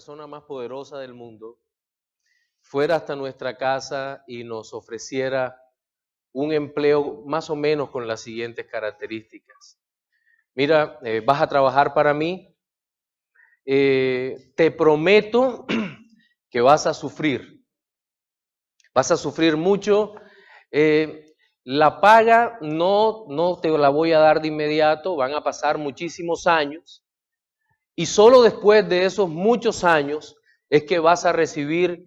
persona más poderosa del mundo fuera hasta nuestra casa y nos ofreciera un empleo más o menos con las siguientes características. Mira, vas a trabajar para mí, te prometo que vas a sufrir mucho, la paga no te la voy a dar de inmediato, van a pasar muchísimos años y solo después de esos muchos años es que vas a recibir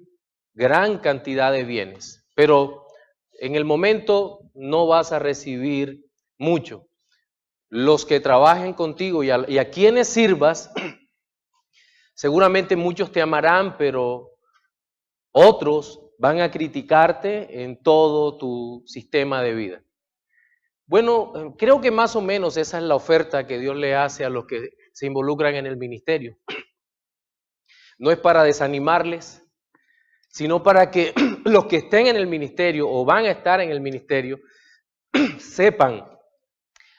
gran cantidad de bienes, pero en el momento no vas a recibir mucho. Los que trabajen contigo y a quienes sirvas, seguramente muchos te amarán, pero otros van a criticarte en todo tu sistema de vida. Bueno, creo que más o menos esa es la oferta que Dios le hace a los que se involucran en el ministerio. No es para desanimarles, sino para que los que estén en el ministerio o van a estar en el ministerio sepan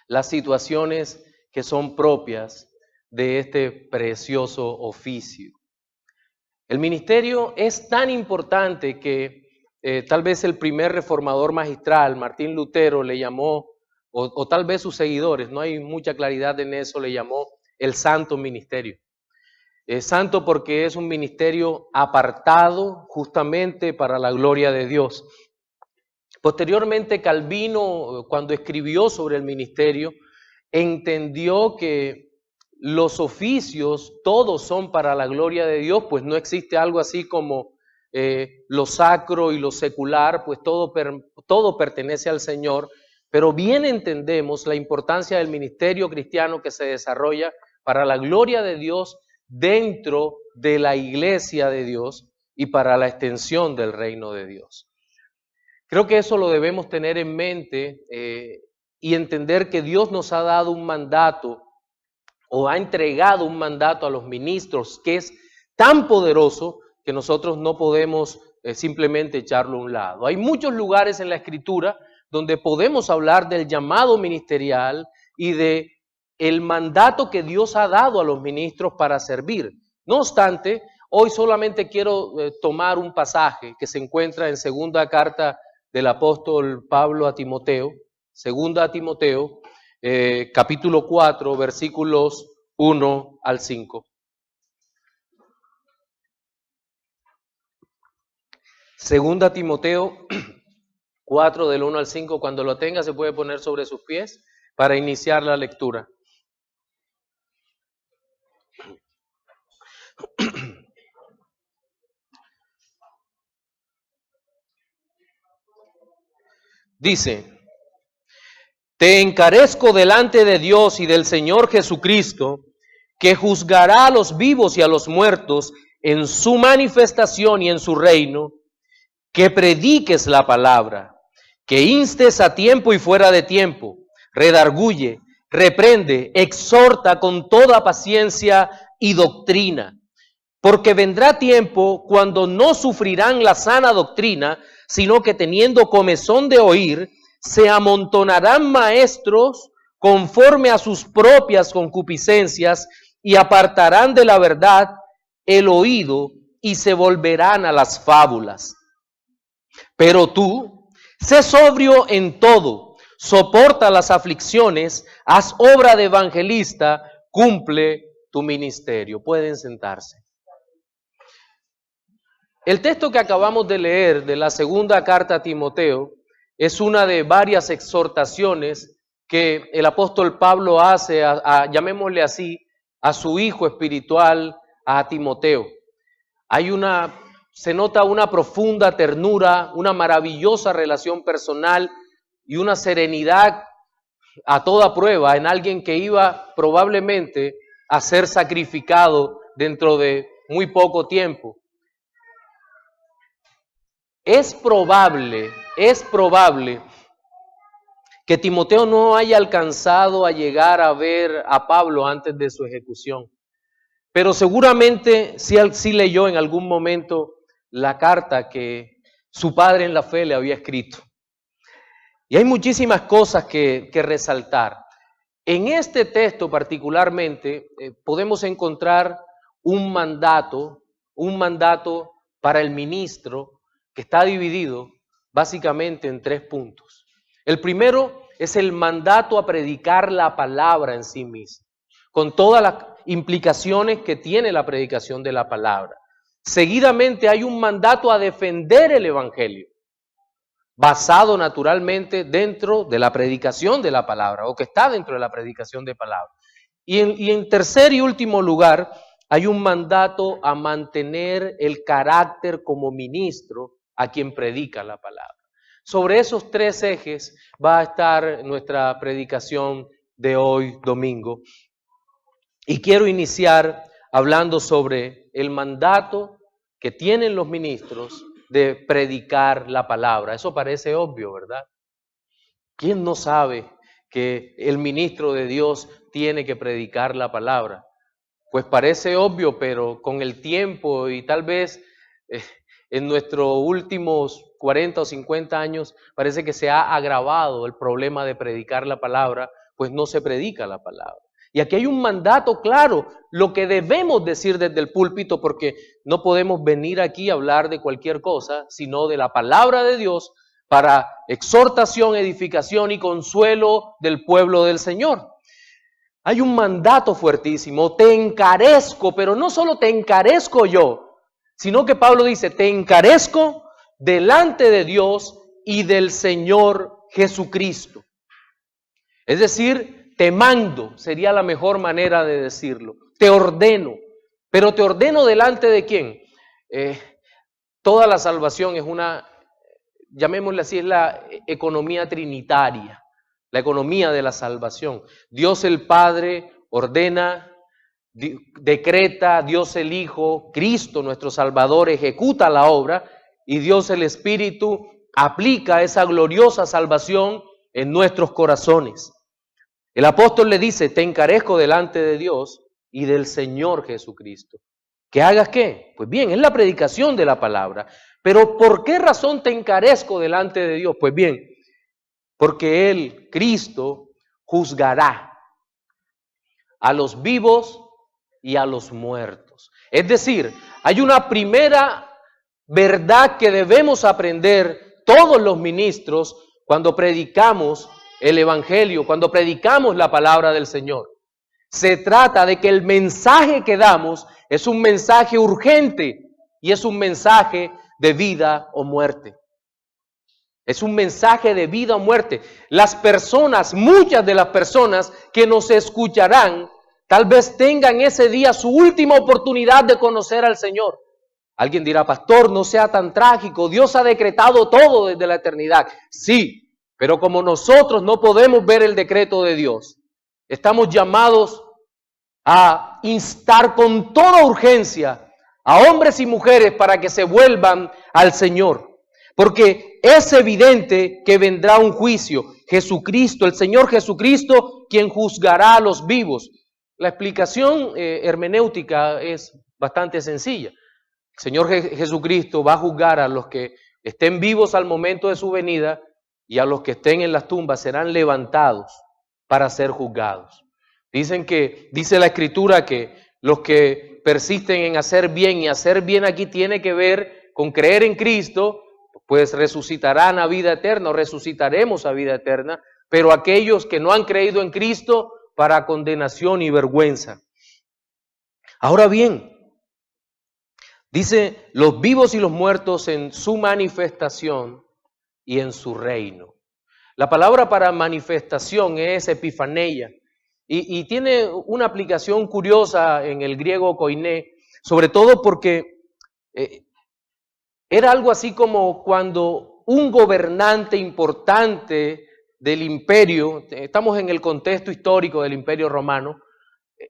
las situaciones que son propias de este precioso oficio. El ministerio es tan importante que tal vez el primer reformador magistral, Martín Lutero, le llamó, o tal vez sus seguidores, no hay mucha claridad en eso, le llamó el santo ministerio. Es santo porque es un ministerio apartado justamente para la gloria de Dios. Posteriormente Calvino, cuando escribió sobre el ministerio, entendió que los oficios todos son para la gloria de Dios, pues no existe algo así como lo sacro y lo secular, pues todo pertenece al Señor, pero bien entendemos la importancia del ministerio cristiano que se desarrolla para la gloria de Dios dentro de la iglesia de Dios y para la extensión del reino de Dios. Creo que eso lo debemos tener en mente y entender que Dios nos ha dado un mandato o ha entregado un mandato a los ministros que es tan poderoso que nosotros no podemos simplemente echarlo a un lado. Hay muchos lugares en la Escritura donde podemos hablar del llamado ministerial y de el mandato que Dios ha dado a los ministros para servir. No obstante, hoy solamente quiero tomar un pasaje que se encuentra en segunda carta del apóstol Pablo a Timoteo, segunda a Timoteo, capítulo 4, versículos 1 al 5. Segunda Timoteo 4 del 1 al 5, cuando lo tenga se puede poner sobre sus pies para iniciar la lectura. Dice: te encarezco delante de Dios y del Señor Jesucristo, que juzgará a los vivos y a los muertos en su manifestación y en su reino, que prediques la palabra, que instes a tiempo y fuera de tiempo, redarguye, reprende, exhorta con toda paciencia y doctrina, porque vendrá tiempo cuando no sufrirán la sana doctrina, sino que teniendo comezón de oír, se amontonarán maestros conforme a sus propias concupiscencias y apartarán de la verdad el oído y se volverán a las fábulas. Pero tú, sé sobrio en todo, soporta las aflicciones, haz obra de evangelista, cumple tu ministerio. Pueden sentarse. El texto que acabamos de leer de la segunda carta a Timoteo es una de varias exhortaciones que el apóstol Pablo hace, llamémosle así, a su hijo espiritual, a Timoteo. Se nota una profunda ternura, una maravillosa relación personal y una serenidad a toda prueba en alguien que iba probablemente a ser sacrificado dentro de muy poco tiempo. Es probable que Timoteo no haya alcanzado a llegar a ver a Pablo antes de su ejecución, pero seguramente sí leyó en algún momento la carta que su padre en la fe le había escrito. Y hay muchísimas cosas que resaltar. En este texto particularmente podemos encontrar un mandato un mandato para el ministro que está dividido básicamente en 3 puntos. El primero es el mandato a predicar la palabra en sí misma, con todas las implicaciones que tiene la predicación de la palabra. Seguidamente hay un mandato a defender el evangelio, basado naturalmente dentro de la predicación de la palabra, o que está dentro de la predicación de palabra. Y en tercer y último lugar, hay un mandato a mantener el carácter como ministro a quien predica la palabra. Sobre esos 3 ejes va a estar nuestra predicación de hoy domingo. Y quiero iniciar hablando sobre el mandato que tienen los ministros de predicar la palabra. Eso parece obvio, ¿verdad? ¿Quién no sabe que el ministro de Dios tiene que predicar la palabra? Pues parece obvio, pero con el tiempo y tal vez en nuestros últimos 40 o 50 años parece que se ha agravado el problema de predicar la palabra, pues no se predica la palabra. Y aquí hay un mandato claro, lo que debemos decir desde el púlpito, porque no podemos venir aquí a hablar de cualquier cosa, sino de la palabra de Dios para exhortación, edificación y consuelo del pueblo del Señor. Hay un mandato fuertísimo, te encarezco, pero no solo te encarezco yo, sino que Pablo dice, te encarezco delante de Dios y del Señor Jesucristo. Es decir, te mando, sería la mejor manera de decirlo. Te ordeno, pero te ordeno delante de quién. Toda la salvación es una, llamémosle así, es la economía trinitaria, la economía de la salvación. Dios el Padre ordena, decreta, Dios el Hijo, Cristo nuestro Salvador ejecuta la obra y Dios el Espíritu aplica esa gloriosa salvación en nuestros corazones. El apóstol le dice, te encarezco delante de Dios y del Señor Jesucristo. ¿Que hagas qué? Pues bien, es la predicación de la palabra. Pero ¿por qué razón te encarezco delante de Dios? Pues bien, porque Él, Cristo, juzgará a los vivos y a los muertos. Es decir, hay una primera verdad que debemos aprender todos los ministros cuando predicamos el evangelio, cuando predicamos la palabra del Señor. Se trata de que el mensaje que damos es un mensaje urgente y es un mensaje de vida o muerte. Es un mensaje de vida o muerte. Las personas, muchas de las personas que nos escucharán, tal vez tengan ese día su última oportunidad de conocer al Señor. Alguien dirá, pastor, no sea tan trágico, Dios ha decretado todo desde la eternidad. Sí, pero como nosotros no podemos ver el decreto de Dios, estamos llamados a instar con toda urgencia a hombres y mujeres para que se vuelvan al Señor. Porque es evidente que vendrá un juicio. Jesucristo, el Señor Jesucristo, quien juzgará a los vivos. La explicación hermenéutica es bastante sencilla. El Señor Jesucristo va a juzgar a los que estén vivos al momento de su venida y a los que estén en las tumbas serán levantados para ser juzgados. Dice la Escritura que los que persisten en hacer bien, y hacer bien aquí tiene que ver con creer en Cristo, pues resucitarán a vida eterna, o resucitaremos a vida eterna, pero aquellos que no han creído en Cristo, para condenación y vergüenza. Ahora bien, dice, los vivos y los muertos en su manifestación y en su reino. La palabra para manifestación es epifaneia y tiene una aplicación curiosa en el griego koiné, sobre todo porque era algo así como cuando un gobernante importante del imperio, estamos en el contexto histórico del imperio romano,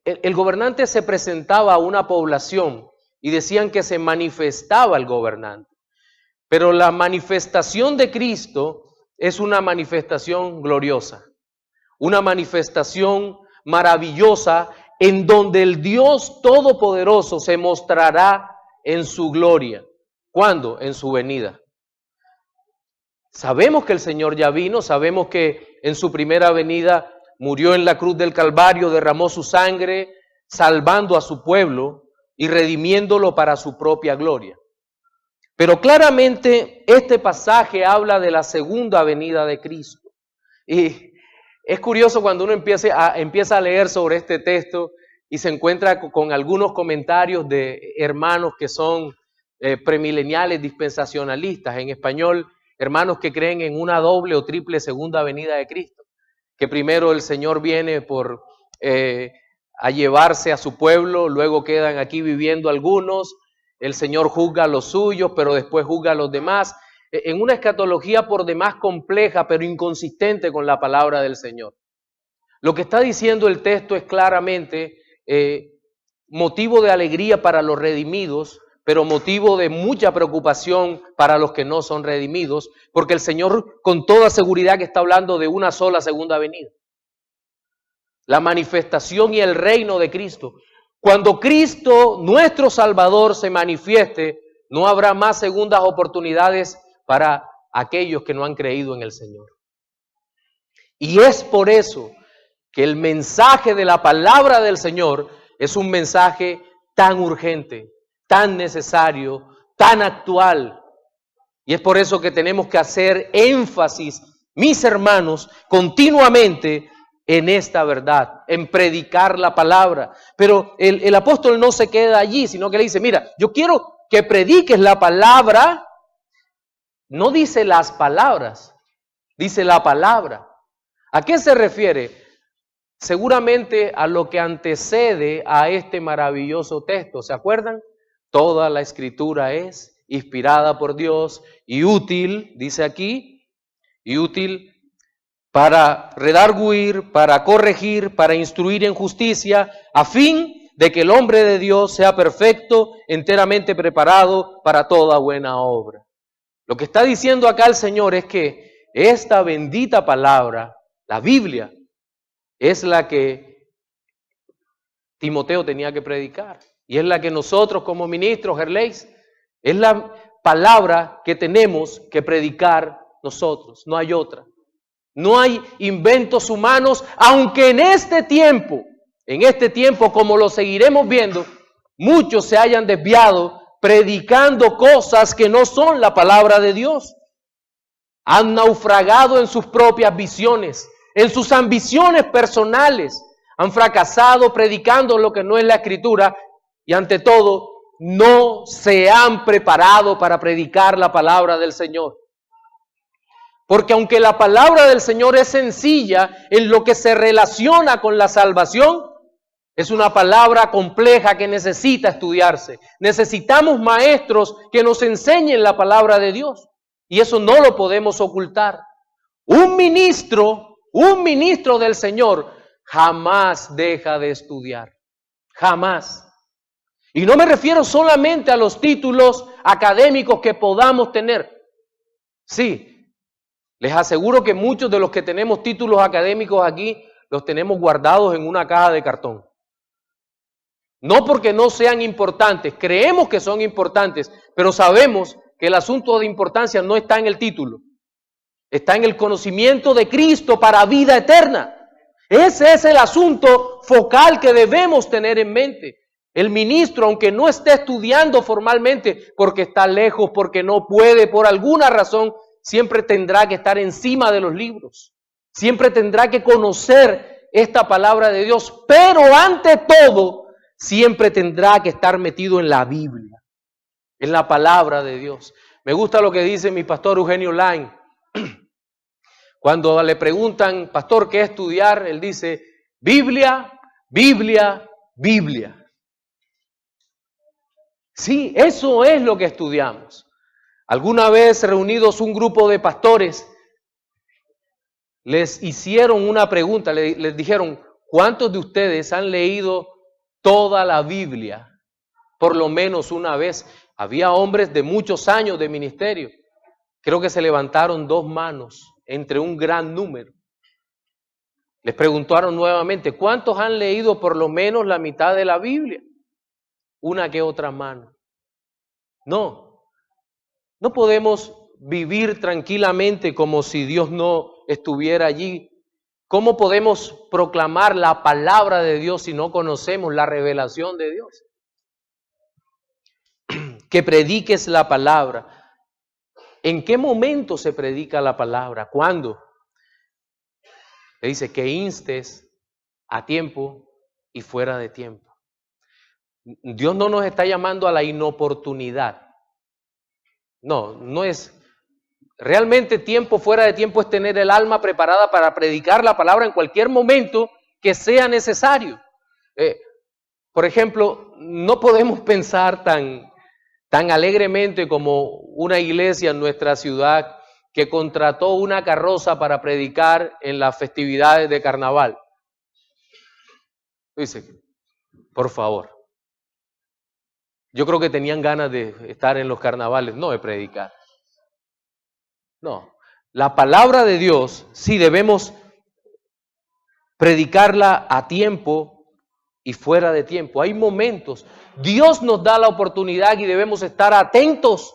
el gobernante se presentaba a una población y decían que se manifestaba el gobernante. Pero la manifestación de Cristo es una manifestación gloriosa, una manifestación maravillosa en donde el Dios Todopoderoso se mostrará en su gloria. ¿Cuándo? En su venida. Sabemos que el Señor ya vino, sabemos que en su primera venida murió en la cruz del Calvario, derramó su sangre, salvando a su pueblo, y redimiéndolo para su propia gloria. Pero claramente este pasaje habla de la segunda venida de Cristo. Y es curioso cuando uno empieza a leer sobre este texto y se encuentra con algunos comentarios de hermanos que son premileniales dispensacionalistas, en español, hermanos que creen en una doble o triple segunda venida de Cristo, que primero el Señor viene a llevarse a su pueblo, luego quedan aquí viviendo algunos, el Señor juzga a los suyos, pero después juzga a los demás, en una escatología por demás compleja, pero inconsistente con la palabra del Señor. Lo que está diciendo el texto es claramente motivo de alegría para los redimidos, pero motivo de mucha preocupación para los que no son redimidos, porque el Señor con toda seguridad que está hablando de una sola segunda venida. La manifestación y el reino de Cristo. Cuando Cristo, nuestro Salvador, se manifieste, no habrá más segundas oportunidades para aquellos que no han creído en el Señor. Y es por eso que el mensaje de la palabra del Señor es un mensaje tan urgente, tan necesario, tan actual. Y es por eso que tenemos que hacer énfasis, mis hermanos, continuamente en esta verdad, en predicar la palabra. Pero el apóstol no se queda allí, sino que le dice, mira, yo quiero que prediques la palabra. No dice las palabras, dice la palabra. ¿A qué se refiere? Seguramente a lo que antecede a este maravilloso texto. ¿Se acuerdan? Toda la escritura es inspirada por Dios y útil, dice aquí, y útil para redarguir, para corregir, para instruir en justicia, a fin de que el hombre de Dios sea perfecto, enteramente preparado para toda buena obra. Lo que está diciendo acá el Señor es que esta bendita palabra, la Biblia, es la que Timoteo tenía que predicar. Y es la que nosotros como ministros, Gerleis, es la palabra que tenemos que predicar nosotros. No hay otra. No hay inventos humanos, aunque en este tiempo, como lo seguiremos viendo, muchos se hayan desviado predicando cosas que no son la palabra de Dios. Han naufragado en sus propias visiones, en sus ambiciones personales. Han fracasado predicando lo que no es la Escritura y ante todo no se han preparado para predicar la palabra del Señor. Porque aunque la palabra del Señor es sencilla en lo que se relaciona con la salvación, es una palabra compleja que necesita estudiarse. Necesitamos maestros que nos enseñen la palabra de Dios. Y eso no lo podemos ocultar. Un ministro del Señor jamás deja de estudiar. Jamás. Y no me refiero solamente a los títulos académicos que podamos tener. Sí, les aseguro que muchos de los que tenemos títulos académicos aquí los tenemos guardados en una caja de cartón. No porque no sean importantes, creemos que son importantes, pero sabemos que el asunto de importancia no está en el título, está en el conocimiento de Cristo para vida eterna. Ese es el asunto focal que debemos tener en mente. El ministro, aunque no esté estudiando formalmente, porque está lejos, porque no puede, por alguna razón, siempre tendrá que estar encima de los libros. Siempre tendrá que conocer esta palabra de Dios, pero ante todo, siempre tendrá que estar metido en la Biblia, en la palabra de Dios. Me gusta lo que dice mi pastor Eugenio Lain. Cuando le preguntan, pastor, ¿qué estudiar? Él dice, Biblia, Biblia, Biblia. Sí, eso es lo que estudiamos. Alguna vez reunidos un grupo de pastores, les hicieron una pregunta, les dijeron, ¿cuántos de ustedes han leído toda la Biblia? Por lo menos una vez. Había hombres de muchos años de ministerio. Creo que se levantaron 2 manos entre un gran número. Les preguntaron nuevamente, ¿cuántos han leído por lo menos la mitad de la Biblia? Una que otra mano. No podemos vivir tranquilamente como si Dios no estuviera allí. ¿Cómo podemos proclamar la palabra de Dios si no conocemos la revelación de Dios? que prediques la palabra. ¿En qué momento se predica la palabra? ¿Cuándo? Le dice que instes a tiempo y fuera de tiempo. Dios no nos está llamando a la inoportunidad. No, no es. Realmente tiempo fuera de tiempo es tener el alma preparada para predicar la palabra en cualquier momento que sea necesario. Por ejemplo, no podemos pensar tan alegremente como una iglesia en nuestra ciudad que contrató una carroza para predicar en las festividades de carnaval. Dice, por favor. Yo creo que tenían ganas de estar en los carnavales, no de predicar. No, la palabra de Dios sí debemos predicarla a tiempo y fuera de tiempo. Hay momentos, Dios nos da la oportunidad y debemos estar atentos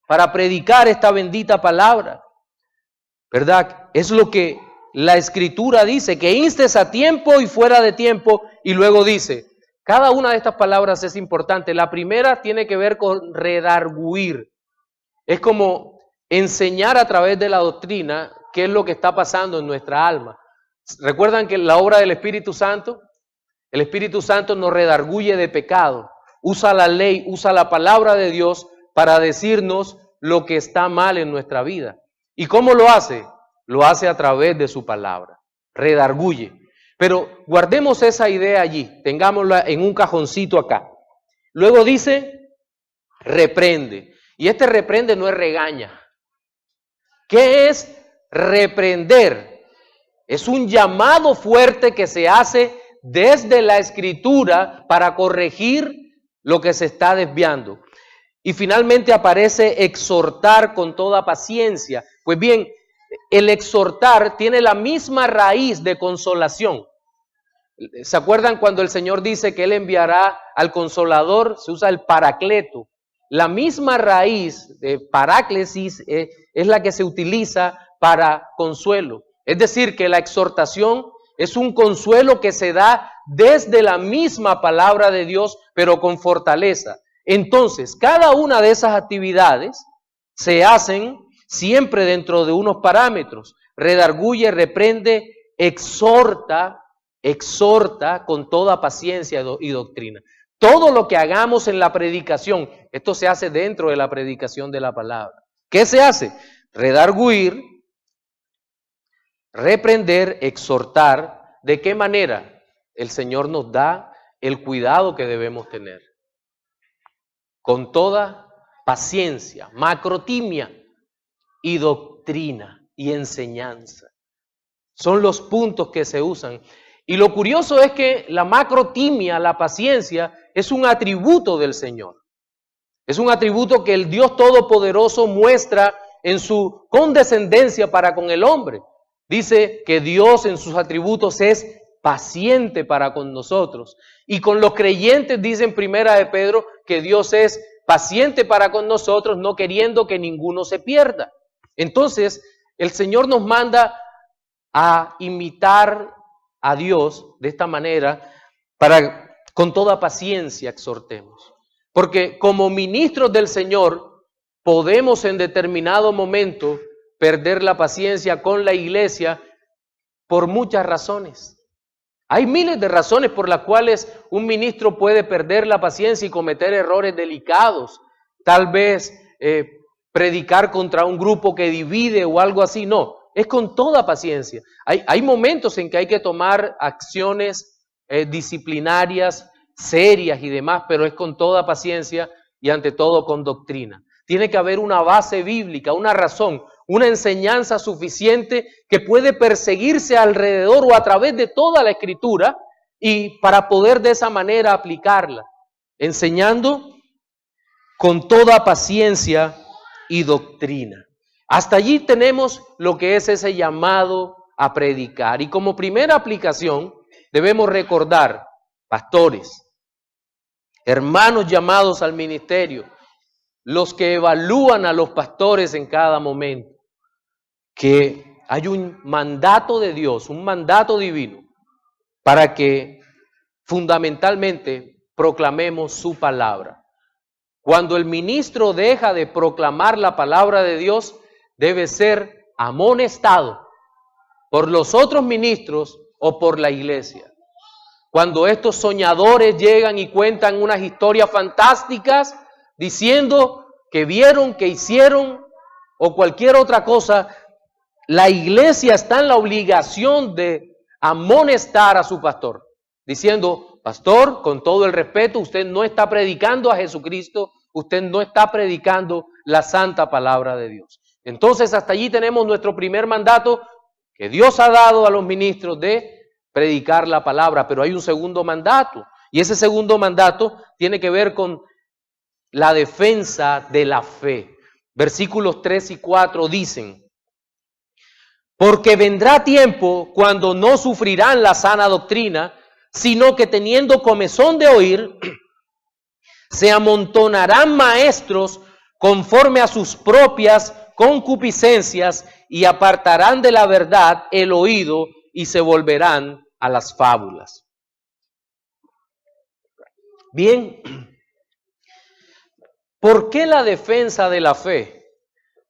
para predicar esta bendita palabra, ¿verdad? Es lo que la Escritura dice, que instes a tiempo y fuera de tiempo, y luego dice, cada una de estas palabras es importante. La primera tiene que ver con redarguir. Es como enseñar a través de la doctrina qué es lo que está pasando en nuestra alma. ¿Recuerdan que la obra del Espíritu Santo? El Espíritu Santo nos redarguye de pecado. Usa la ley, usa la palabra de Dios para decirnos lo que está mal en nuestra vida. ¿Y cómo lo hace? Lo hace a través de su palabra. Redarguye. Pero guardemos esa idea allí, tengámosla en un cajoncito acá. Luego dice, reprende. Y este reprende no es regaña. ¿Qué es reprender? Es un llamado fuerte que se hace desde la Escritura para corregir lo que se está desviando. Y finalmente aparece exhortar con toda paciencia. Pues bien, el exhortar tiene la misma raíz de consolación. ¿Se acuerdan cuando el Señor dice que Él enviará al Consolador? Se usa el paracleto. La misma raíz de paráclesis es la que se utiliza para consuelo. Es decir, que la exhortación es un consuelo que se da desde la misma palabra de Dios, pero con fortaleza. Entonces, cada una de esas actividades se hacen siempre dentro de unos parámetros. Redarguye, reprende, exhorta con toda paciencia y doctrina. Todo lo que hagamos en la predicación, esto se hace dentro de la predicación de la palabra. ¿Qué se hace? Redarguir, reprender, exhortar. ¿De qué manera? El Señor nos da el cuidado que debemos tener. Con toda paciencia, macrotimia y doctrina y enseñanza. Son los puntos que se usan. Y lo curioso es que la macrotimia, la paciencia, es un atributo del Señor. Es un atributo que el Dios Todopoderoso muestra en su condescendencia para con el hombre. Dice que Dios en sus atributos es paciente para con nosotros. Y con los creyentes dice en Primera de Pedro que Dios es paciente para con nosotros, no queriendo que ninguno se pierda. Entonces, el Señor nos manda a imitar a Dios de esta manera para con toda paciencia exhortemos. Porque como ministros del Señor podemos en determinado momento perder la paciencia con la iglesia por muchas razones. Hay miles de razones por las cuales un ministro puede perder la paciencia y cometer errores delicados. Tal vez predicar contra un grupo que divide o algo así, no. Es con toda paciencia. Hay momentos en que hay que tomar acciones disciplinarias, serias y demás, pero es con toda paciencia y ante todo con doctrina. Tiene que haber una base bíblica, una razón, una enseñanza suficiente que puede perseguirse alrededor o a través de toda la Escritura y para poder de esa manera aplicarla, enseñando con toda paciencia y doctrina. Hasta allí tenemos lo que es ese llamado a predicar. Y como primera aplicación debemos recordar, pastores, hermanos llamados al ministerio, los que evalúan a los pastores en cada momento, que hay un mandato de Dios, un mandato divino, para que fundamentalmente proclamemos su palabra. Cuando el ministro deja de proclamar la palabra de Dios, debe ser amonestado por los otros ministros o por la iglesia. Cuando estos soñadores llegan y cuentan unas historias fantásticas diciendo que vieron, que hicieron o cualquier otra cosa, la iglesia está en la obligación de amonestar a su pastor, diciendo: pastor, con todo el respeto, usted no está predicando a Jesucristo, usted no está predicando la santa palabra de Dios. Entonces, hasta allí tenemos nuestro primer mandato que Dios ha dado a los ministros de predicar la palabra, pero hay un segundo mandato, y ese segundo mandato tiene que ver con la defensa de la fe. Versículos 3 y 4 dicen: porque vendrá tiempo cuando no sufrirán la sana doctrina, sino que teniendo comezón de oír, se amontonarán maestros conforme a sus propias concupiscencias y apartarán de la verdad el oído y se volverán a las fábulas. Bien, ¿por qué la defensa de la fe?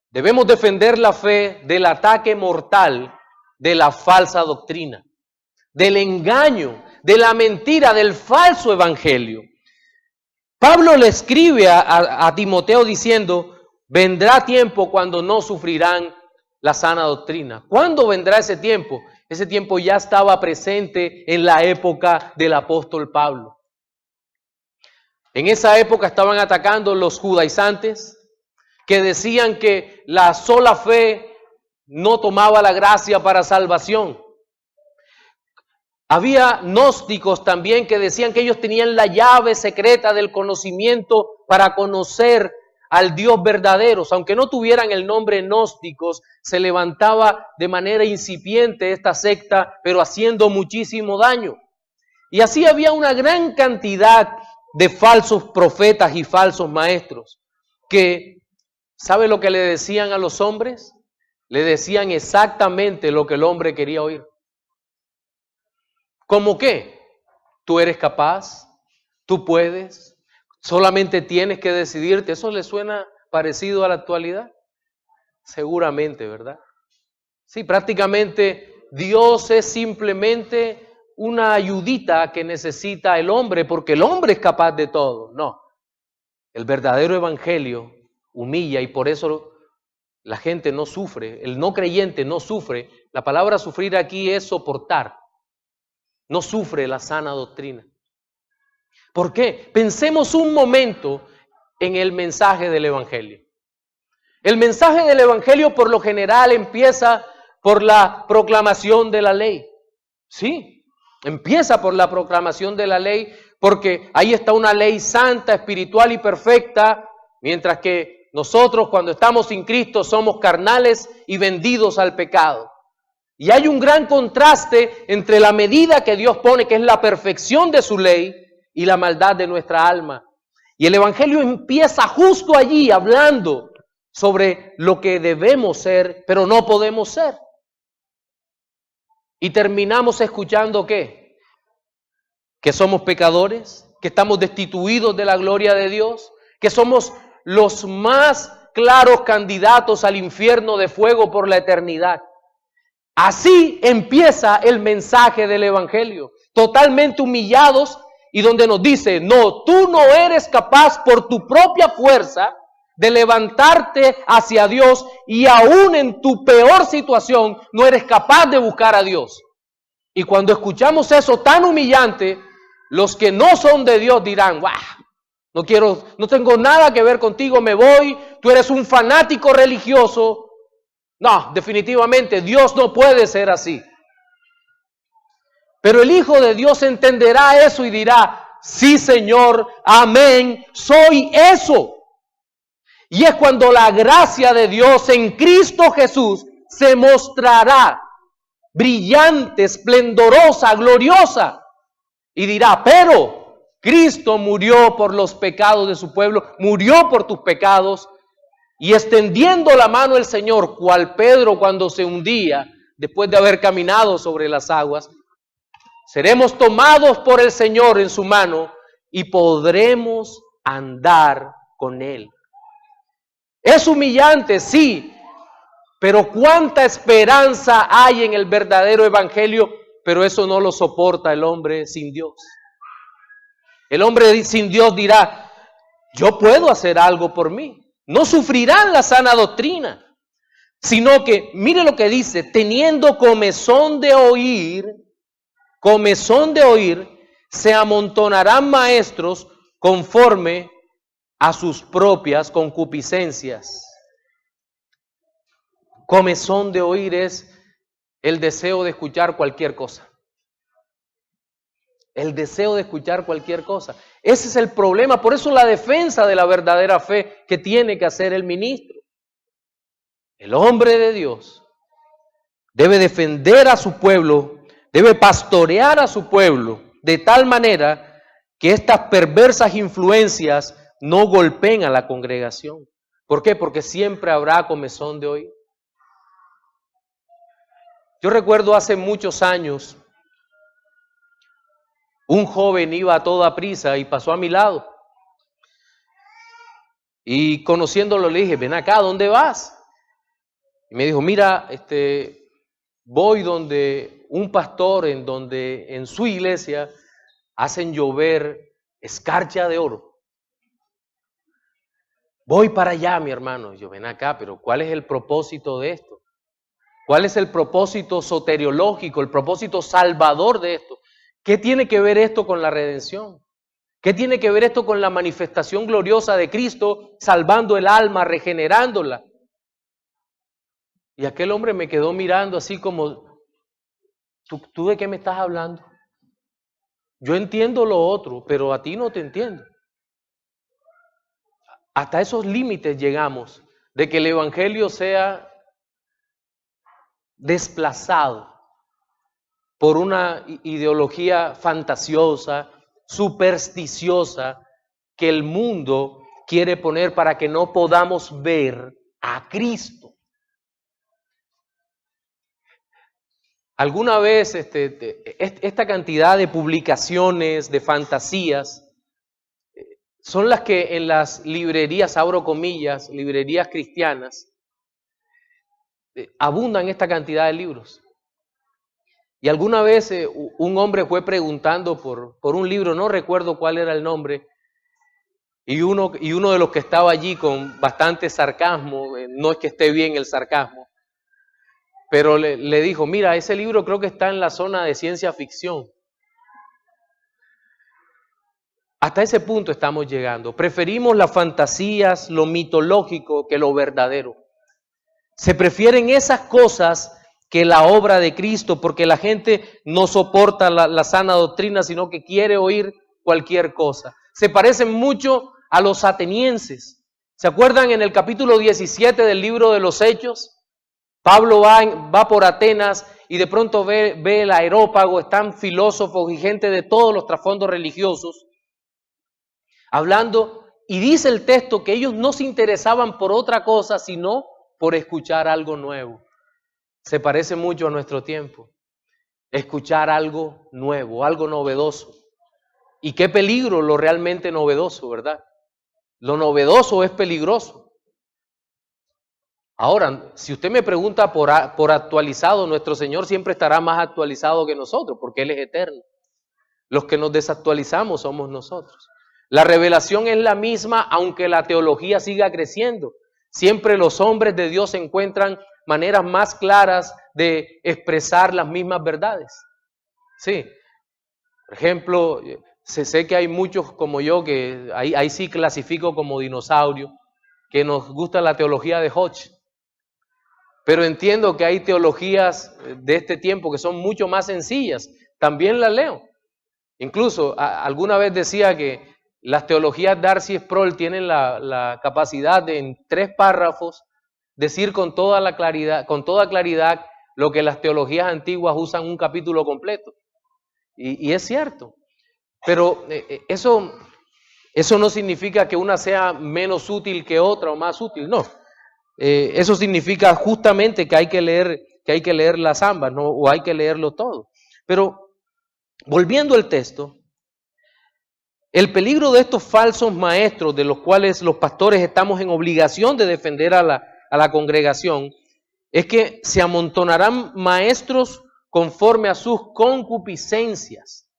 Debemos defender la fe del ataque mortal de la falsa doctrina, del engaño, de la mentira, del falso evangelio. Pablo le escribe a Timoteo diciendo: vendrá tiempo cuando no sufrirán la sana doctrina. ¿Cuándo vendrá ese tiempo? Ese tiempo ya estaba presente en la época del apóstol Pablo. En esa época estaban atacando los judaizantes, que decían que la sola fe no tomaba la gracia para salvación. Había gnósticos también que decían que ellos tenían la llave secreta del conocimiento para conocer al Dios verdadero. Aunque no tuvieran el nombre gnósticos, se levantaba de manera incipiente esta secta, pero haciendo muchísimo daño. Y así había una gran cantidad de falsos profetas y falsos maestros que, ¿sabe lo que le decían a los hombres? Le decían exactamente lo que el hombre quería oír. ¿Cómo qué? Tú eres capaz, tú puedes, solamente tienes que decidirte. ¿Eso le suena parecido a la actualidad? Seguramente, ¿verdad? Sí, prácticamente Dios es simplemente una ayudita que necesita el hombre, porque el hombre es capaz de todo. No, el verdadero evangelio humilla y por eso la gente no sufre, el no creyente no sufre. La palabra sufrir aquí es soportar. No sufre la sana doctrina. ¿Por qué? Pensemos un momento en el mensaje del evangelio. El mensaje del evangelio por lo general empieza por la proclamación de la ley. Sí, empieza por la proclamación de la ley, porque ahí está una ley santa, espiritual y perfecta, mientras que nosotros cuando estamos sin Cristo somos carnales y vendidos al pecado. Y hay un gran contraste entre la medida que Dios pone, que es la perfección de su ley, y la maldad de nuestra alma. Y el evangelio empieza justo allí hablando sobre lo que debemos ser, pero no podemos ser. Y terminamos escuchando ¿qué? Que somos pecadores, que estamos destituidos de la gloria de Dios, que somos los más claros candidatos al infierno de fuego por la eternidad. Así empieza el mensaje del evangelio, totalmente humillados y donde nos dice: no, tú no eres capaz por tu propia fuerza de levantarte hacia Dios y aún en tu peor situación no eres capaz de buscar a Dios. Y cuando escuchamos eso tan humillante, los que no son de Dios dirán: ¡guau! No tengo nada que ver contigo, me voy, tú eres un fanático religioso. No, definitivamente Dios no puede ser así. Pero el Hijo de Dios entenderá eso y dirá: sí, Señor, amén, soy eso. Y es cuando la gracia de Dios en Cristo Jesús se mostrará brillante, esplendorosa, gloriosa. Y dirá: pero Cristo murió por los pecados de su pueblo, murió por tus pecados. Y extendiendo la mano el Señor, cual Pedro cuando se hundía, después de haber caminado sobre las aguas, seremos tomados por el Señor en su mano y podremos andar con Él. Es humillante, sí, pero cuánta esperanza hay en el verdadero evangelio, pero eso no lo soporta el hombre sin Dios. El hombre sin Dios dirá, yo puedo hacer algo por mí. No sufrirán la sana doctrina, sino que, mire lo que dice, teniendo comezón de oír, se amontonarán maestros conforme a sus propias concupiscencias. Comezón de oír es el deseo de escuchar cualquier cosa. El deseo de escuchar cualquier cosa. Ese es el problema. Por eso la defensa de la verdadera fe que tiene que hacer el ministro. El hombre de Dios debe defender a su pueblo, debe pastorear a su pueblo de tal manera que estas perversas influencias no golpeen a la congregación. ¿Por qué? Porque siempre habrá comezón de oír. Yo recuerdo hace muchos años, un joven iba a toda prisa y pasó a mi lado. Y conociéndolo le dije, ven acá, ¿dónde vas? Y me dijo, mira, voy donde un pastor, donde en su iglesia hacen llover escarcha de oro. Voy para allá, mi hermano. Y yo, ven acá, pero ¿cuál es el propósito de esto? ¿Cuál es el propósito soteriológico, el propósito salvador de esto? ¿Qué tiene que ver esto con la redención? ¿Qué tiene que ver esto con la manifestación gloriosa de Cristo, salvando el alma, regenerándola? Y aquel hombre me quedó mirando así como, ¿tú de qué me estás hablando? Yo entiendo lo otro, pero a ti no te entiendo. Hasta esos límites llegamos de que el evangelio sea desplazado por una ideología fantasiosa, supersticiosa, que el mundo quiere poner para que no podamos ver a Cristo. Alguna vez esta cantidad de publicaciones, de fantasías, son las que en las librerías, abro comillas, librerías cristianas, abundan esta cantidad de libros. Y alguna vez un hombre fue preguntando por un libro, no recuerdo cuál era el nombre, y uno de los que estaba allí con bastante sarcasmo, no es que esté bien el sarcasmo, pero le dijo, mira, ese libro creo que está en la zona de ciencia ficción. Hasta ese punto estamos llegando. Preferimos las fantasías, lo mitológico, que lo verdadero. Se prefieren esas cosas que la obra de Cristo, porque la gente no soporta la sana doctrina, sino que quiere oír cualquier cosa. Se parecen mucho a los atenienses. ¿Se acuerdan en el capítulo 17 del libro de los Hechos? Pablo va por Atenas y de pronto ve el Areópago, están filósofos y gente de todos los trasfondos religiosos hablando, y dice el texto que ellos no se interesaban por otra cosa, sino por escuchar algo nuevo. Se parece mucho a nuestro tiempo. Escuchar algo nuevo, algo novedoso. Y qué peligro lo realmente novedoso, ¿verdad? Lo novedoso es peligroso. Ahora, si usted me pregunta por actualizado, nuestro Señor siempre estará más actualizado que nosotros, porque Él es eterno. Los que nos desactualizamos somos nosotros. La revelación es la misma, aunque la teología siga creciendo. Siempre los hombres de Dios encuentran maneras más claras de expresar las mismas verdades. Sí. Por ejemplo, sé que hay muchos como yo, que ahí sí clasifico como dinosaurio, que nos gusta la teología de Hodge. Pero entiendo que hay teologías de este tiempo que son mucho más sencillas. También las leo. Incluso alguna vez decía que las teologías Darcy Sproul tienen la capacidad de en 3 párrafos decir con toda claridad lo que las teologías antiguas usan un capítulo completo. Y es cierto. Pero eso no significa que una sea menos útil que otra o más útil, no. Eso significa justamente que hay que leer las ambas, ¿no? O hay que leerlo todo. Pero volviendo al texto, El peligro de estos falsos maestros, de los cuales los pastores estamos en obligación de defender a la congregación, es que se amontonarán maestros conforme a sus concupiscencias.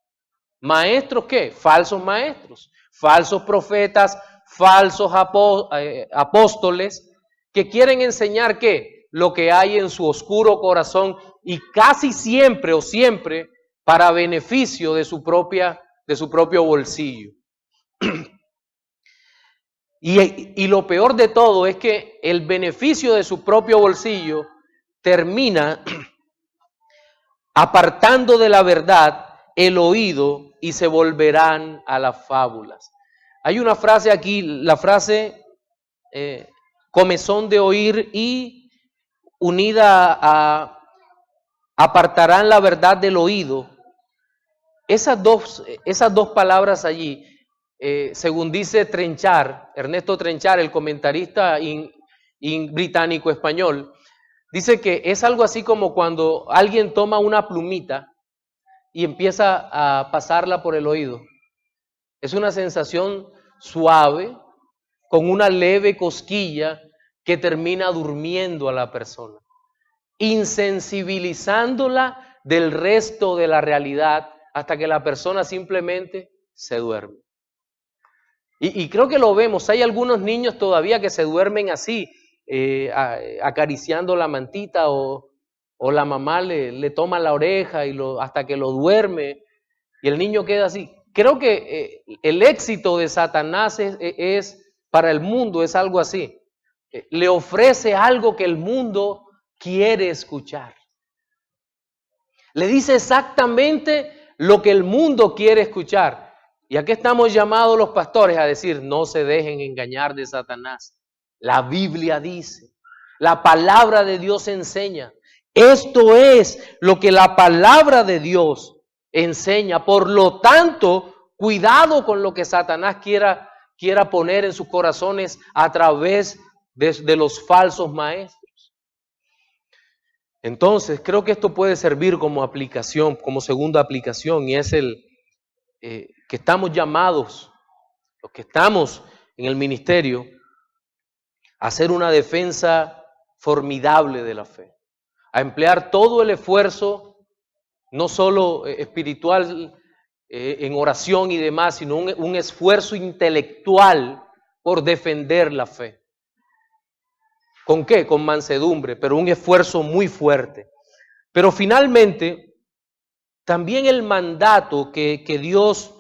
¿Maestros qué? Falsos maestros, falsos profetas, falsos apóstoles, que quieren enseñar ¿qué? Lo que hay en su oscuro corazón y casi siempre o siempre para beneficio de su propio bolsillo. Y lo peor de todo es que el beneficio de su propio bolsillo termina apartando de la verdad el oído y se volverán a las fábulas. Hay una frase aquí, la frase comezón de oír y unida a apartarán la verdad del oído. Esas dos palabras allí, según dice Trenchard, Ernesto Trenchard, el comentarista británico-español, dice que es algo así como cuando alguien toma una plumita y empieza a pasarla por el oído. Es una sensación suave, con una leve cosquilla que termina durmiendo a la persona, insensibilizándola del resto de la realidad hasta que la persona simplemente se duerme. Y creo que lo vemos, hay algunos niños todavía que se duermen así, acariciando la mantita o la mamá le toma la oreja hasta que lo duerme y el niño queda así. Creo que el éxito de Satanás es para el mundo, es algo así. Le ofrece algo que el mundo quiere escuchar. Le dice exactamente lo que el mundo quiere escuchar. Y aquí estamos llamados los pastores a decir, no se dejen engañar de Satanás. La Biblia dice, la palabra de Dios enseña. Esto es lo que la palabra de Dios enseña. Por lo tanto, cuidado con lo que Satanás quiera poner en sus corazones a través de los falsos maestros. Entonces, creo que esto puede servir como aplicación, como segunda aplicación, y es que estamos llamados, los que estamos en el ministerio, a hacer una defensa formidable de la fe, a emplear todo el esfuerzo, no solo espiritual, en oración y demás, sino un esfuerzo intelectual por defender la fe. ¿Con qué? Con mansedumbre, pero un esfuerzo muy fuerte. Pero finalmente, también el mandato que Dios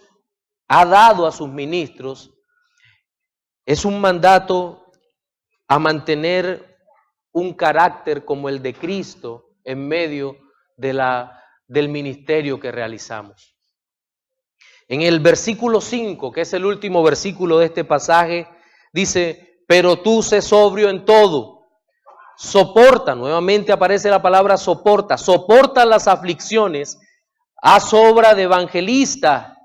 ha dado a sus ministros es un mandato a mantener un carácter como el de Cristo en medio del ministerio que realizamos. En el versículo 5, que es el último versículo de este pasaje, dice, pero tú sé sobrio en todo, soporta, nuevamente aparece la palabra soporta las aflicciones, haz obra de evangelista,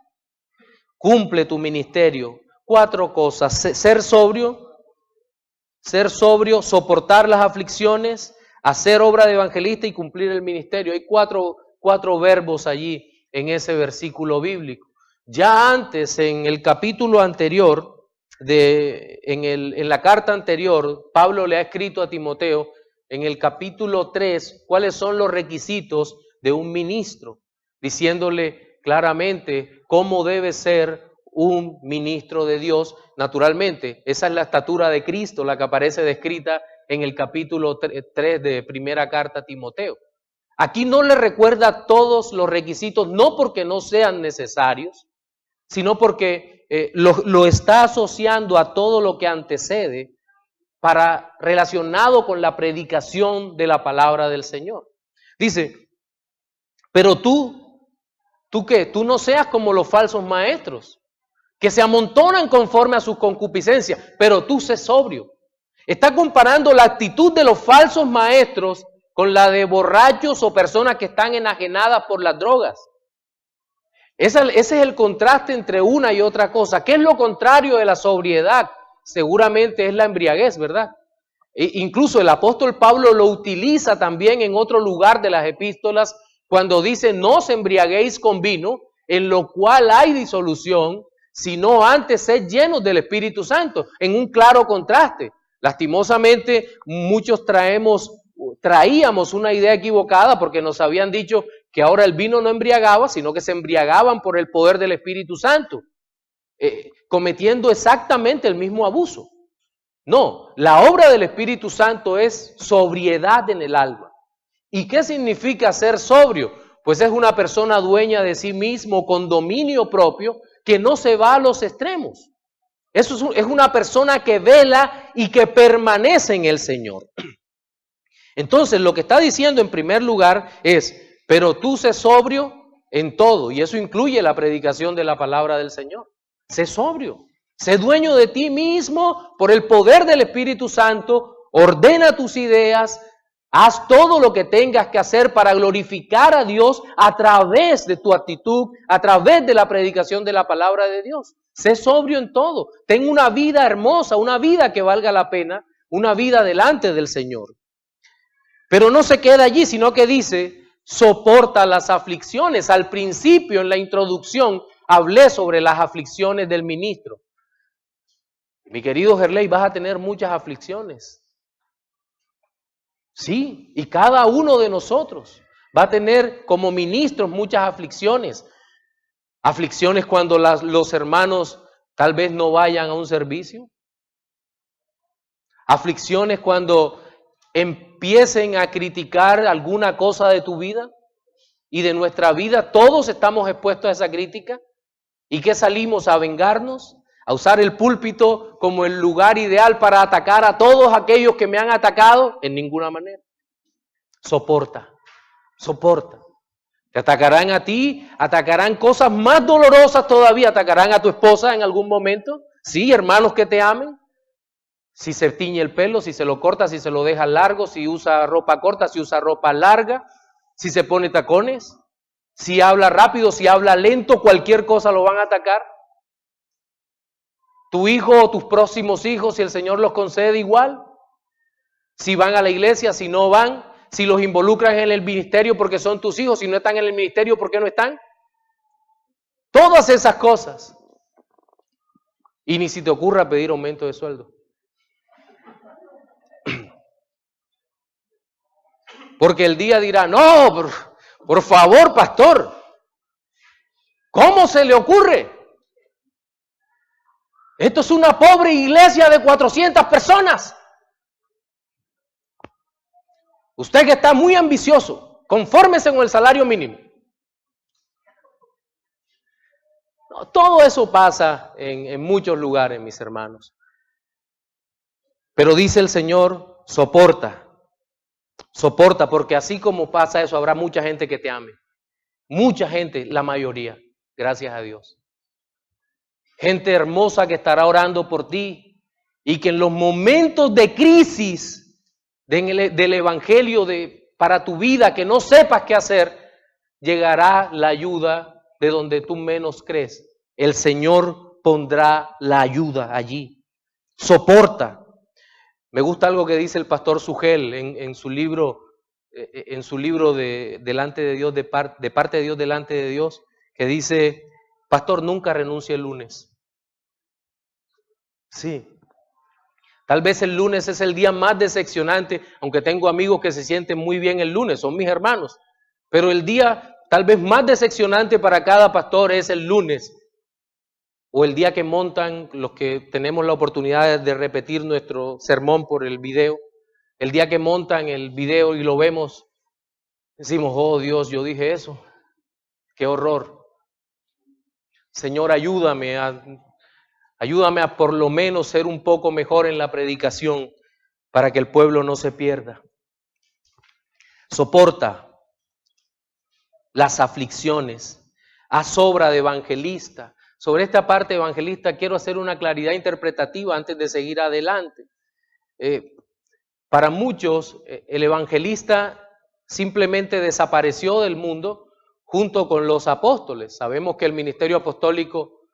cumple tu ministerio. 4 cosas, ser sobrio, soportar las aflicciones, hacer obra de evangelista y cumplir el ministerio. Hay cuatro verbos allí en ese versículo bíblico. Ya antes, en el capítulo anterior, en la carta anterior, Pablo le ha escrito a Timoteo, en el capítulo 3, cuáles son los requisitos de un ministro, diciéndole claramente cómo debe ser un ministro de Dios. Naturalmente, esa es la estatura de Cristo, la que aparece descrita en el capítulo 3 de primera carta a Timoteo. Aquí no le recuerda todos los requisitos, no porque no sean necesarios, sino porque lo está asociando a todo lo que antecede relacionado con la predicación de la palabra del Señor. Dice, pero ¿tú qué? Tú no seas como los falsos maestros, que se amontonan conforme a sus concupiscencias, pero tú sé sobrio. Está comparando la actitud de los falsos maestros con la de borrachos o personas que están enajenadas por las drogas. Ese es el contraste entre una y otra cosa. ¿Qué es lo contrario de la sobriedad? Seguramente es la embriaguez, ¿verdad? Incluso el apóstol Pablo lo utiliza también en otro lugar de las epístolas cuando dice, no os embriaguéis con vino, en lo cual hay disolución, sino antes sed llenos del Espíritu Santo, en un claro contraste. Lastimosamente, muchos traíamos una idea equivocada porque nos habían dicho que ahora el vino no embriagaba, sino que se embriagaban por el poder del Espíritu Santo, cometiendo exactamente el mismo abuso. No, la obra del Espíritu Santo es sobriedad en el alma. ¿Y qué significa ser sobrio? Pues es una persona dueña de sí mismo, con dominio propio, que no se va a los extremos. Eso es una persona que vela y que permanece en el Señor. Entonces, lo que está diciendo en primer lugar es, pero tú sé sobrio en todo, y eso incluye la predicación de la palabra del Señor. Sé sobrio, sé dueño de ti mismo por el poder del Espíritu Santo, ordena tus ideas, haz todo lo que tengas que hacer para glorificar a Dios a través de tu actitud, a través de la predicación de la palabra de Dios. Sé sobrio en todo, ten una vida hermosa, una vida que valga la pena, una vida delante del Señor. Pero no se queda allí, sino que dice, soporta las aflicciones. Al principio, en la introducción, hablé sobre las aflicciones del ministro. Mi querido Gerley, vas a tener muchas aflicciones. Sí, y cada uno de nosotros va a tener como ministros muchas aflicciones. Aflicciones cuando los hermanos tal vez no vayan a un servicio. Aflicciones cuando empiecen a criticar alguna cosa de tu vida y de nuestra vida. Todos estamos expuestos a esa crítica. ¿Y qué salimos a vengarnos? A usar el púlpito como el lugar ideal para atacar a todos aquellos que me han atacado. En ninguna manera. Soporta, soporta. Te atacarán a ti, atacarán cosas más dolorosas todavía, atacarán a tu esposa en algún momento. Sí, hermanos que te amen. Si se tiñe el pelo, si se lo corta, si se lo deja largo, si usa ropa corta, si usa ropa larga, si se pone tacones, si habla rápido, si habla lento, cualquier cosa lo van a atacar. Tu hijo o tus próximos hijos, si el Señor los concede, igual. Si van a la iglesia, si no van, si los involucras en el ministerio porque son tus hijos, si no están en el ministerio, ¿por qué no están? Todas esas cosas. Y ni si te ocurra pedir aumento de sueldo. Porque el día dirá, no, por favor, pastor, ¿cómo se le ocurre? Esto es una pobre iglesia de 400 personas. Usted que está muy ambicioso, confórmese con el salario mínimo. No, todo eso pasa en muchos lugares, mis hermanos. Pero dice el Señor, soporta. Soporta, porque así como pasa eso, habrá mucha gente que te ame. Mucha gente, la mayoría, gracias a Dios. Gente hermosa que estará orando por ti y que en los momentos de crisis del evangelio para tu vida, que no sepas qué hacer, llegará la ayuda de donde tú menos crees. El Señor pondrá la ayuda allí. Soporta. Me gusta algo que dice el pastor Sugel en su libro de Delante de Dios, de parte de Dios delante de Dios, que dice, pastor, nunca renuncie el lunes. Sí. Tal vez el lunes es el día más decepcionante, aunque tengo amigos que se sienten muy bien el lunes, son mis hermanos, pero el día tal vez más decepcionante para cada pastor es el lunes. O el día que montan, los que tenemos la oportunidad de repetir nuestro sermón por el video, el día que montan el video y lo vemos, decimos, oh Dios, yo dije eso, qué horror. Señor, ayúdame a por lo menos ser un poco mejor en la predicación para que el pueblo no se pierda. Soporta las aflicciones, haz obra de evangelista. Sobre esta parte evangelista quiero hacer una claridad interpretativa antes de seguir adelante. Para muchos, el evangelista simplemente desapareció del mundo junto con los apóstoles. Sabemos que el ministerio apostólico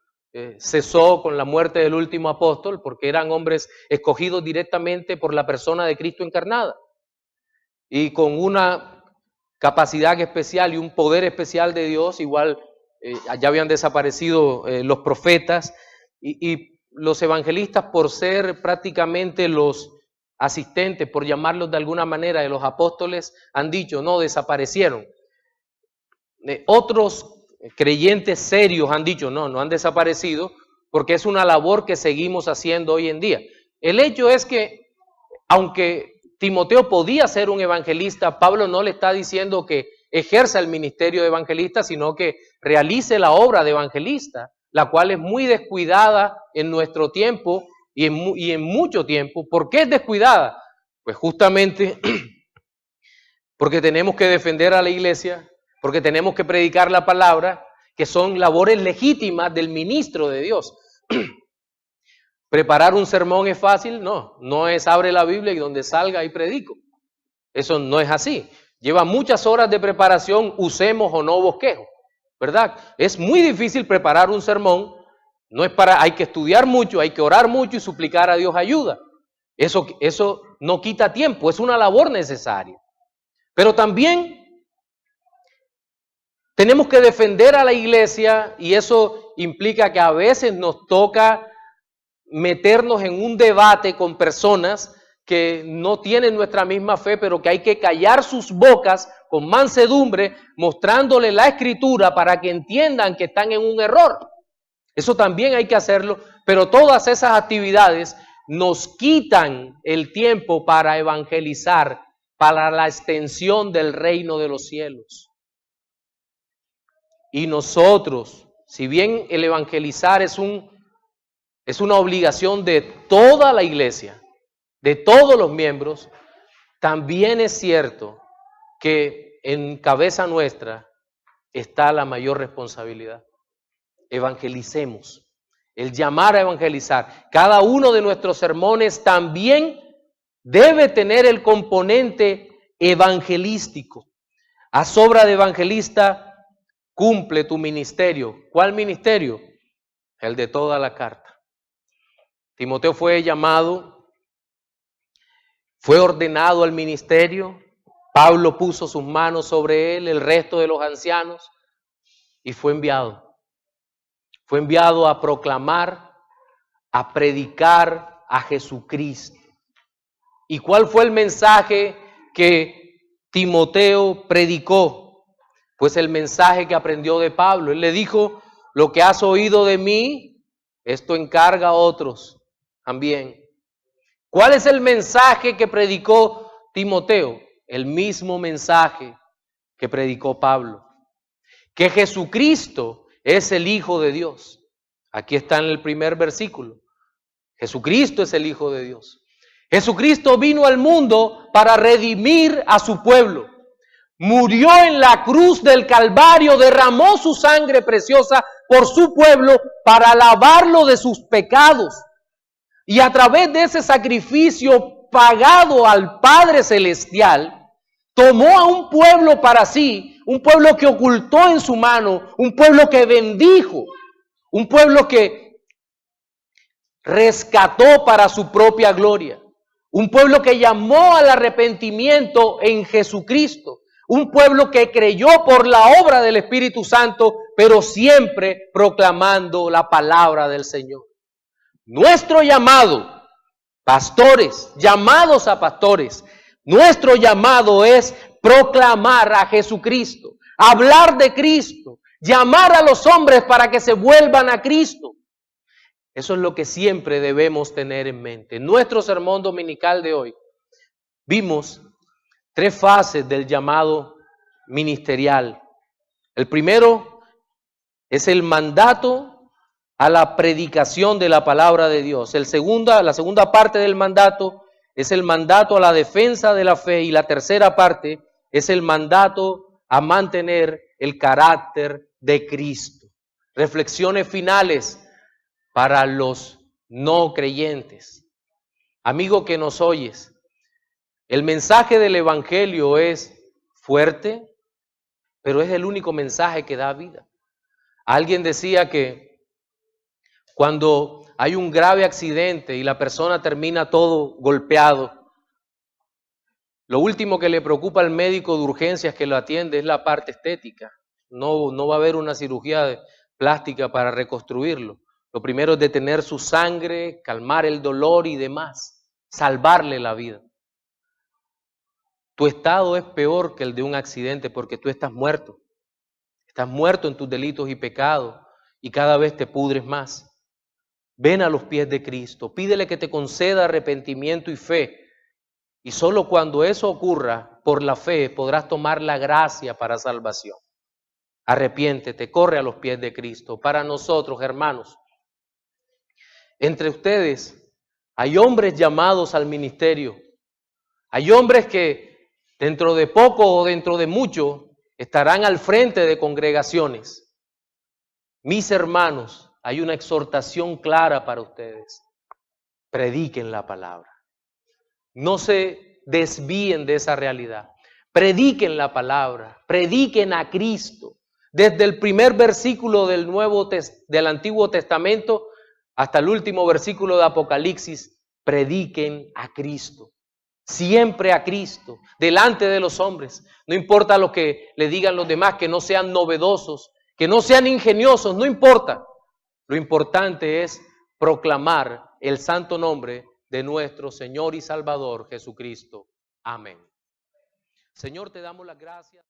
cesó con la muerte del último apóstol porque eran hombres escogidos directamente por la persona de Cristo encarnada y con una capacidad especial y un poder especial de Dios, igual ya habían desaparecido los profetas y los evangelistas, por ser prácticamente los asistentes, por llamarlos de alguna manera, de los apóstoles, han dicho, no, desaparecieron. Otros creyentes serios han dicho, no, no han desaparecido, porque es una labor que seguimos haciendo hoy en día. El hecho es que, aunque Timoteo podía ser un evangelista, Pablo no le está diciendo que ejerza el ministerio de evangelista, sino que realice la obra de evangelista, la cual es muy descuidada en nuestro tiempo y en mucho tiempo. ¿Por qué es descuidada? Pues justamente porque tenemos que defender a la iglesia, porque tenemos que predicar la palabra, que son labores legítimas del ministro de Dios. ¿Preparar un sermón es fácil? No, no es abre la Biblia y donde salga y predico. Eso no es así. Lleva muchas horas de preparación, usemos o no bosquejo, ¿verdad? Es muy difícil preparar un sermón, no es hay que estudiar mucho, hay que orar mucho y suplicar a Dios ayuda. Eso no quita tiempo, es una labor necesaria. Pero también tenemos que defender a la iglesia y eso implica que a veces nos toca meternos en un debate con personas que no tienen nuestra misma fe, pero que hay que callar sus bocas con mansedumbre, mostrándole la escritura para que entiendan que están en un error. Eso también hay que hacerlo, pero todas esas actividades nos quitan el tiempo para evangelizar, para la extensión del reino de los cielos. Y nosotros, si bien el evangelizar es una obligación de toda la iglesia, de todos los miembros, también es cierto que en cabeza nuestra está la mayor responsabilidad. Evangelicemos, el llamar a evangelizar. Cada uno de nuestros sermones también debe tener el componente evangelístico. Haz obra de evangelista, cumple tu ministerio. ¿Cuál ministerio? El de toda la carta. Timoteo fue llamado, fue ordenado al ministerio, Pablo puso sus manos sobre él, el resto de los ancianos, y fue enviado. Fue enviado a proclamar, a predicar a Jesucristo. ¿Y cuál fue el mensaje que Timoteo predicó? Pues el mensaje que aprendió de Pablo. Él le dijo, lo que has oído de mí, esto encarga a otros también. ¿Cuál es el mensaje que predicó Timoteo? El mismo mensaje que predicó Pablo. Que Jesucristo es el Hijo de Dios. Aquí está en el primer versículo. Jesucristo es el Hijo de Dios. Jesucristo vino al mundo para redimir a su pueblo. Murió en la cruz del Calvario, derramó su sangre preciosa por su pueblo para lavarlo de sus pecados. Y a través de ese sacrificio pagado al Padre Celestial, tomó a un pueblo para sí, un pueblo que ocultó en su mano, un pueblo que bendijo, un pueblo que rescató para su propia gloria, un pueblo que llamó al arrepentimiento en Jesucristo, un pueblo que creyó por la obra del Espíritu Santo, pero siempre proclamando la palabra del Señor. Nuestro llamado, pastores, llamados a pastores, nuestro llamado es proclamar a Jesucristo, hablar de Cristo, llamar a los hombres para que se vuelvan a Cristo. Eso es lo que siempre debemos tener en mente. En nuestro sermón dominical de hoy vimos 3 fases del llamado ministerial. El primero es el mandato a la predicación de la palabra de Dios. La segunda parte del mandato es el mandato a la defensa de la fe y la tercera parte es el mandato a mantener el carácter de Cristo. Reflexiones finales para los no creyentes. Amigo que nos oyes, el mensaje del Evangelio es fuerte, pero es el único mensaje que da vida. Alguien decía que cuando hay un grave accidente y la persona termina todo golpeado, lo último que le preocupa al médico de urgencias que lo atiende es la parte estética. no va a haber una cirugía plástica para reconstruirlo. Lo primero es detener su sangre, calmar el dolor y demás, salvarle la vida. Tu estado es peor que el de un accidente porque tú estás muerto. Estás muerto en tus delitos y pecados y cada vez te pudres más. Ven a los pies de Cristo, pídele que te conceda arrepentimiento y fe. Y solo cuando eso ocurra, por la fe, podrás tomar la gracia para salvación. Arrepiéntete, corre a los pies de Cristo. Para nosotros, hermanos, entre ustedes hay hombres llamados al ministerio. Hay hombres que dentro de poco o dentro de mucho estarán al frente de congregaciones. Mis hermanos, hay una exhortación clara para ustedes. Prediquen la palabra. No se desvíen de esa realidad. Prediquen la palabra, prediquen a Cristo. Desde el primer versículo del Antiguo Testamento hasta el último versículo de Apocalipsis, prediquen a Cristo. Siempre a Cristo, delante de los hombres. No importa lo que le digan los demás, que no sean novedosos, que no sean ingeniosos, no importa. Lo importante es proclamar el santo nombre de nuestro Señor y Salvador Jesucristo. Amén. Señor, te damos las gracias.